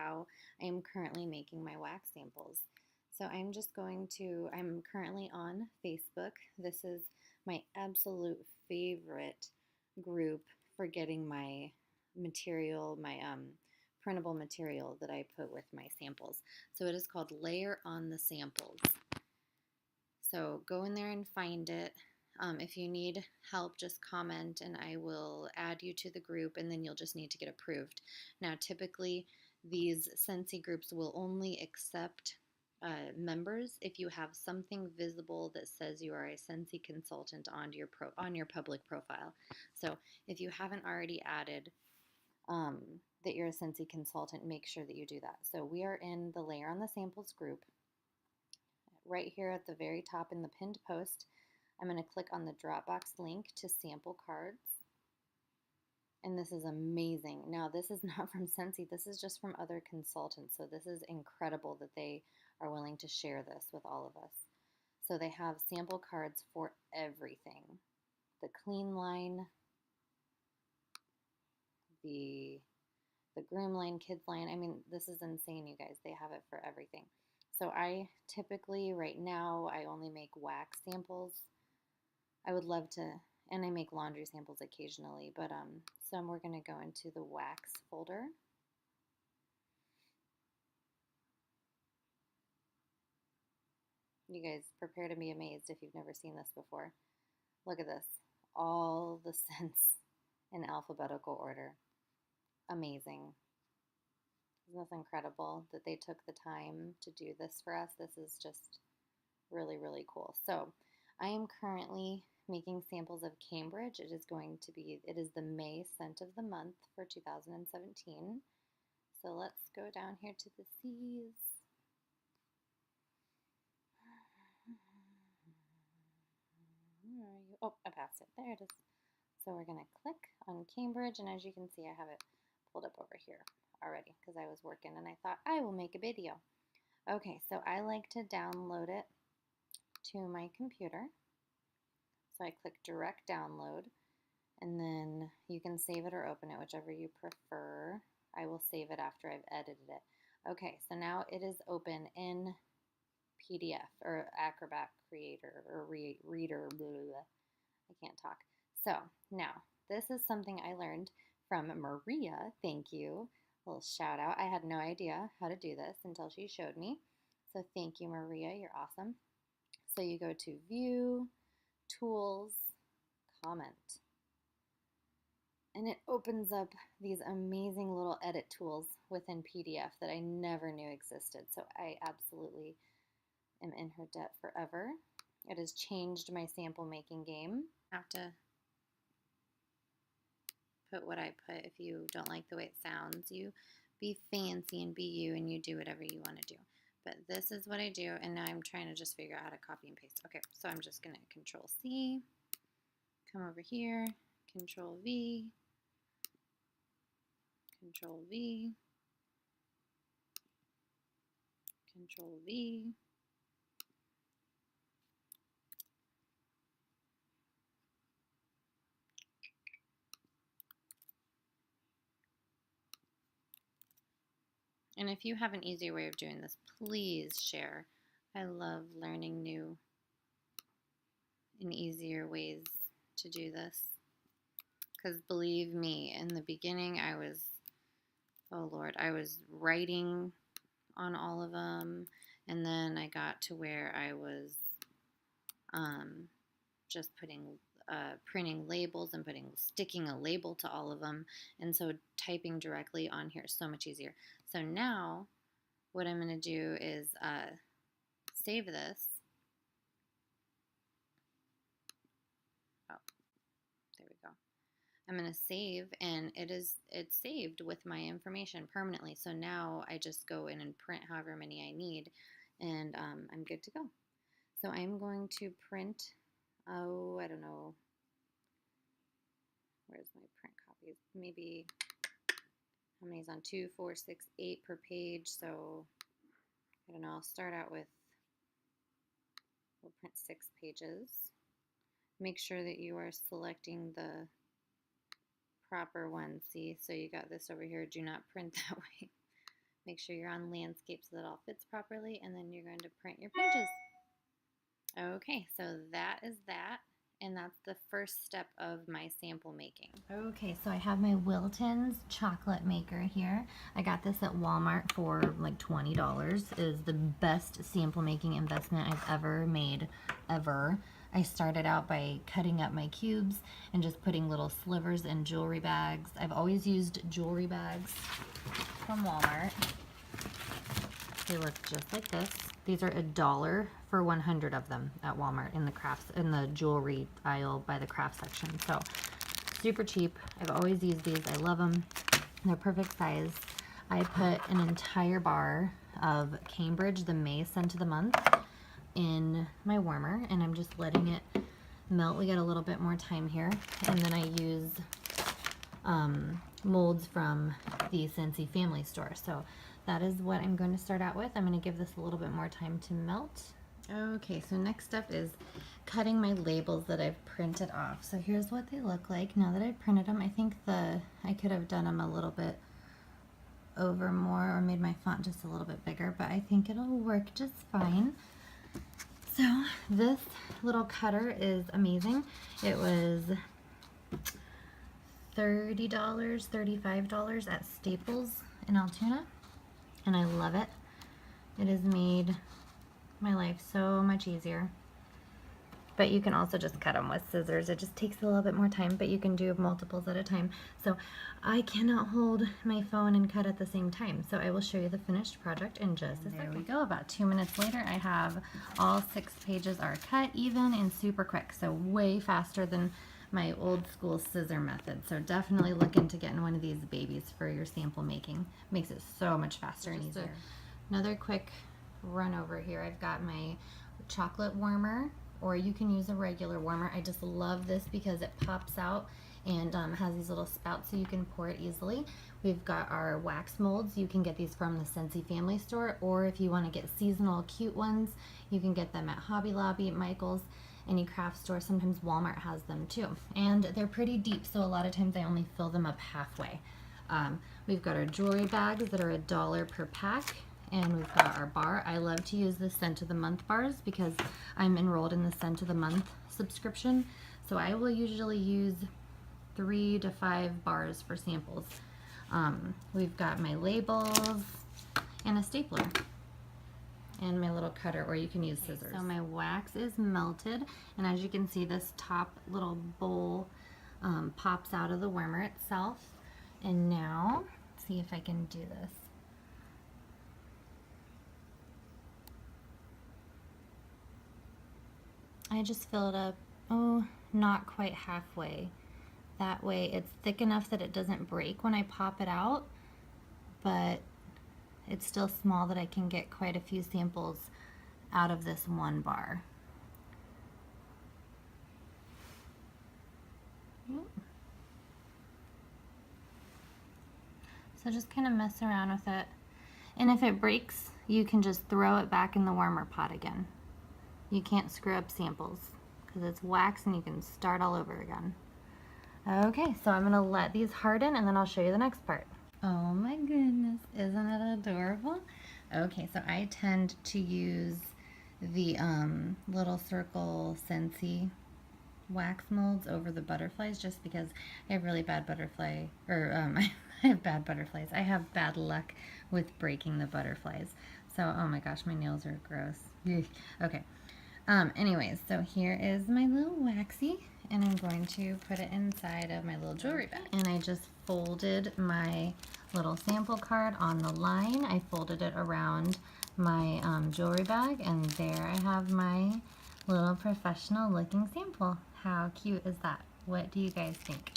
how I am currently making my wax samples. So I'm currently on Facebook. This is my absolute favorite group for getting my material, my printable material that I put with my samples. So it is called Layer on the Samples. So go in there and find it. If you need help, just comment and I will add you to the group, and then you'll just need to get approved. Now, typically, these Scentsy groups will only accept members if you have something visible that says you are a Scentsy consultant on your public profile. So if you haven't already added that you're a Scentsy consultant, make sure that you do that. So we are in the Layer on the Samples group. Right here at the very top in the pinned post, I'm going to click on the Dropbox link to sample cards. And this is amazing. Now, this is not from Scentsy. This is just from other consultants. So this is incredible that they are willing to share this with all of us. So they have sample cards for everything. The clean line, the groom line, kids line. I mean, this is insane, you guys. They have it for everything. So I typically, right now, I only make wax samples. I would love to, and I make laundry samples occasionally, but we're going to go into the wax folder. You guys prepare to be amazed if you've never seen this before. Look at this. All the scents in alphabetical order. Amazing. Isn't this incredible that they took the time to do this for us? This is just really, really cool. So I am currently making samples of Cambridge. It is the May scent of the month for 2017. So let's go down here to the C's. Where are you? Oh, I passed it. There it is. So we're going to click on Cambridge, and as you can see, I have it pulled up over here already because I was working and I thought I will make a video. Okay, so I like to download it to my computer. So I click direct download, and then you can save it or open it, whichever you prefer. I will save it after I've edited it. Okay, so now it is open in PDF or Acrobat Creator or Reader. Blah, blah, blah. I can't talk. So now this is something I learned from Maria. Thank you. A little shout out. I had no idea how to do this until she showed me. So thank you, Maria. You're awesome. So you go to View, Tools, Comment. And it opens up these amazing little edit tools within PDF that I never knew existed. So I absolutely am in her debt forever. It has changed my sample making game. I have to put what I put. If you don't like the way it sounds, you be fancy and be you, and you do whatever you want to do. But this is what I do, and now I'm trying to just figure out how to copy and paste. Okay, so I'm just going to Control C, come over here, Control V, Control V, Control V. And if you have an easier way of doing this, please share. I love learning new and easier ways to do this. Because believe me, in the beginning I was, oh Lord, I was writing on all of them. And then I got to where I was just printing labels and sticking a label to all of them. And so typing directly on here is so much easier. So now what I'm going to do is save this. Oh, there we go. I'm going to save, and it's saved with my information permanently. So now I just go in and print however many I need, and I'm good to go. So I'm going to print, oh, I don't know, where's my print copies? Maybe, how many is on 2, 4, 6, 8 per page? So I don't know, I'll start out with, we'll print 6 pages. Make sure that you are selecting the proper one. See, so you got this over here. Do not print that way. Make sure you're on landscape so that it all fits properly, and then you're going to print your pages. Okay, so that is that, and that's the first step of my sample making. Okay, so I have my Wilton's chocolate maker here. I got this at Walmart for like $20. It is the best sample making investment I've ever made, ever. I started out by cutting up my cubes and just putting little slivers in jewelry bags. I've always used jewelry bags from Walmart. They look just like this. These are $1 for 100 of them at Walmart in the crafts, in the jewelry aisle by the craft section. So super cheap. I've always used these. I love them. They're perfect size. I put an entire bar of Cambridge, the May scent of the month, in my warmer, and I'm just letting it melt. We got a little bit more time here, and then I use molds from the Scentsy family store. So that is what I'm going to start out with. I'm going to give this a little bit more time to melt. Okay, so next step is cutting my labels that I've printed off. So here's what they look like now that I've printed them. I think I could have done them a little bit over more or made my font just a little bit bigger, but I think it'll work just fine. So this little cutter is amazing. It was $30, $35 at Staples in Altoona, and I love it. It has made my life so much easier. But you can also just cut them with scissors. It just takes a little bit more time, but you can do multiples at a time. So I cannot hold my phone and cut at the same time. So I will show you the finished project in just a second. There we go. About 2 minutes later, I have all 6 pages are cut even and super quick. So way faster than my old school scissor method. So definitely look into getting one of these babies for your sample making. Makes it so much faster and easier. Another quick run over here. I've got my chocolate warmer, or you can use a regular warmer. I just love this because it pops out and has these little spouts so you can pour it easily. We've got our wax molds. You can get these from the Scentsy family store, or if you want to get seasonal cute ones, you can get them at Hobby Lobby, Michael's, any craft store. Sometimes Walmart has them too. And they're pretty deep, so a lot of times I only fill them up halfway. We've got our jewelry bags that are $1 per pack. And we've got our bar. I love to use the Scent of the Month bars because I'm enrolled in the Scent of the Month subscription. So I will usually use 3 to 5 bars for samples. We've got my labels and a stapler and my little cutter, or you can use scissors. So my wax is melted, and as you can see, this top little bowl pops out of the warmer itself. And now, let's see if I can do this. I just fill it up, not quite halfway. That way it's thick enough that it doesn't break when I pop it out, but it's still small that I can get quite a few samples out of this one bar. So just kind of mess around with it. And if it breaks, you can just throw it back in the warmer pot again. You can't screw up samples because it's wax and you can start all over again. Okay, so I'm going to let these harden and then I'll show you the next part. Oh my goodness, isn't it adorable? Okay, so I tend to use the little circle Scentsy wax molds over the butterflies just because I have really bad butterfly, or I have bad butterflies. I have bad luck with breaking the butterflies. So, oh my gosh, my nails are gross. Okay. Anyways, so here is my little waxy, and I'm going to put it inside of my little jewelry bag. And I just folded my little sample card on the line. I folded it around my jewelry bag, and there I have my little professional looking sample. How cute is that? What do you guys think?